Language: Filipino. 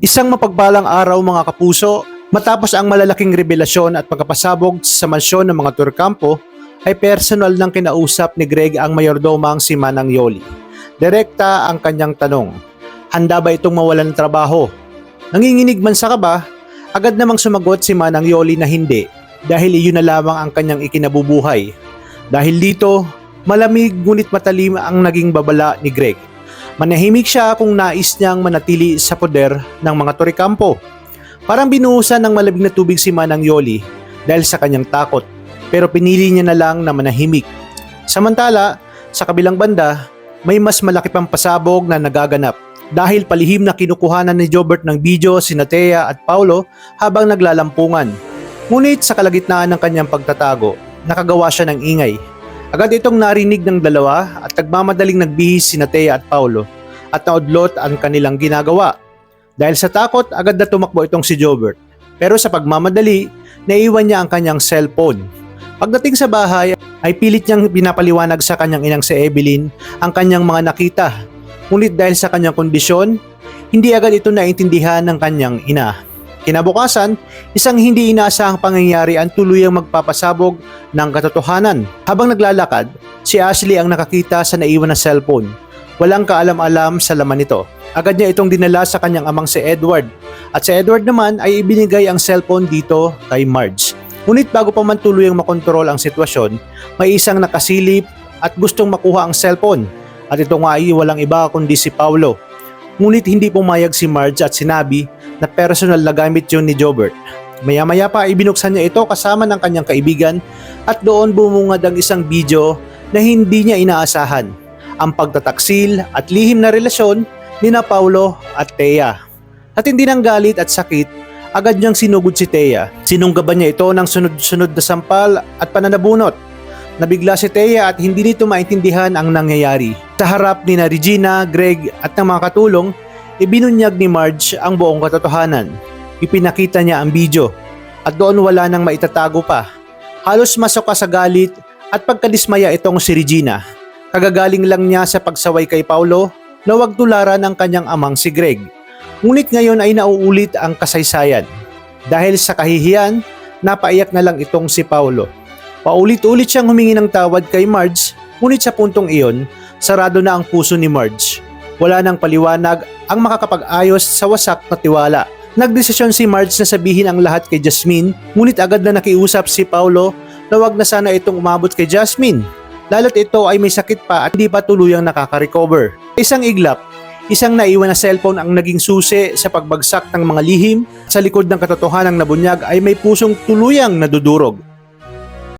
Isang mapagpalang araw mga kapuso, matapos ang malalaking revelasyon at pagkapasabog sa mansyon ng mga Turcampo, ay personal nang kinausap ni Greg ang mayordomang si Manang Yoli. Direkta ang kanyang tanong, handa ba itong mawalan ng trabaho? Nanginginig man sa kaba, agad namang sumagot si Manang Yoli na hindi dahil iyon na lamang ang kanyang ikinabubuhay. Dahil dito, malamig ngunit matalim ang naging babala ni Greg. Manahimik siya kung nais niyang manatili sa poder ng mga Turcampo. Parang binuhusan ng malamig na tubig si Manang Yoli dahil sa kanyang takot, pero pinili niya na lang na manahimik. Samantala, sa kabilang banda, may mas malaki pang pasabog na nagaganap dahil palihim na kinukuhanan ni Jobert ng video sina Thea at Paulo habang naglalampungan. Ngunit sa kalagitnaan ng kanyang pagtatago, nakagawa siya ng ingay. Agad itong narinig ng dalawa at nagmamadaling nagbihis sina Thea at Paulo at naudlot ang kanilang ginagawa. Dahil sa takot, agad na tumakbo itong si Jobert. Pero sa pagmamadali, naiwan niya ang kanyang cellphone. Pagdating sa bahay, ay pilit niyang pinapaliwanag sa kanyang inang si Evelyn ang kanyang mga nakita. Ngunit dahil sa kanyang kondisyon, hindi agad ito naintindihan ng kanyang ina. Kinabukasan, isang hindi inaasahang pangyayari ang tuluyang magpapasabog ng katotohanan. Habang naglalakad, si Ashley ang nakakita sa naiwan na cellphone. Walang kaalam-alam sa laman nito. Agad niya itong dinala sa kanyang amang si Edward. At si Edward naman ay ibinigay ang cellphone dito kay Marge. Ngunit bago pa man tuluyang makontrol ang sitwasyon, may isang nakasilip at gustong makuha ang cellphone. At ito nga ay walang iba kundi si Paulo. Ngunit hindi pumayag si Marge at sinabi na personal na gamit yun ni Jobert. Maya-maya pa ay binuksan niya ito kasama ng kanyang kaibigan at doon bumungad ang isang video na hindi niya inaasahan. Ang pagtataksil at lihim na relasyon ni na Paulo at Thea. At hindi ng galit at sakit, agad niyang sinugod si Thea. Sinunggaban niya ito ng sunod-sunod na sampal at pananabunot. Nabigla si Thea at hindi nito maintindihan ang nangyayari. Sa harap ni na Regina, Greg at ng mga katulong, ibinunyag ni Marge ang buong katotohanan. Ipinakita niya ang video at doon wala nang maitatago pa. Halos masoka sa galit at pagkadismaya itong si Regina. Kagagaling lang niya sa pagsaway kay Paulo na wag tularan ang kanyang amang si Greg. Ngunit ngayon ay nauulit ang kasaysayan. Dahil sa kahihiyan, napaiyak na lang itong si Paulo. Paulit-ulit siyang humingi ng tawad kay Marge, ngunit sa puntong iyon, sarado na ang puso ni Marge. Wala nang paliwanag ang makakapag-ayos sa wasak na tiwala. Nagdesisyon si Marge na sabihin ang lahat kay Jasmine, ngunit agad na nakiusap si Paulo na wag na sana itong umabot kay Jasmine. Lalo't ito ay may sakit pa at hindi pa tuluyang nakaka-recover. Isang iglap, isang naiwan na cellphone ang naging susi sa pagbagsak ng mga lihim. Sa likod ng katotohanang nabunyag ay may pusong tuluyang nadudurog.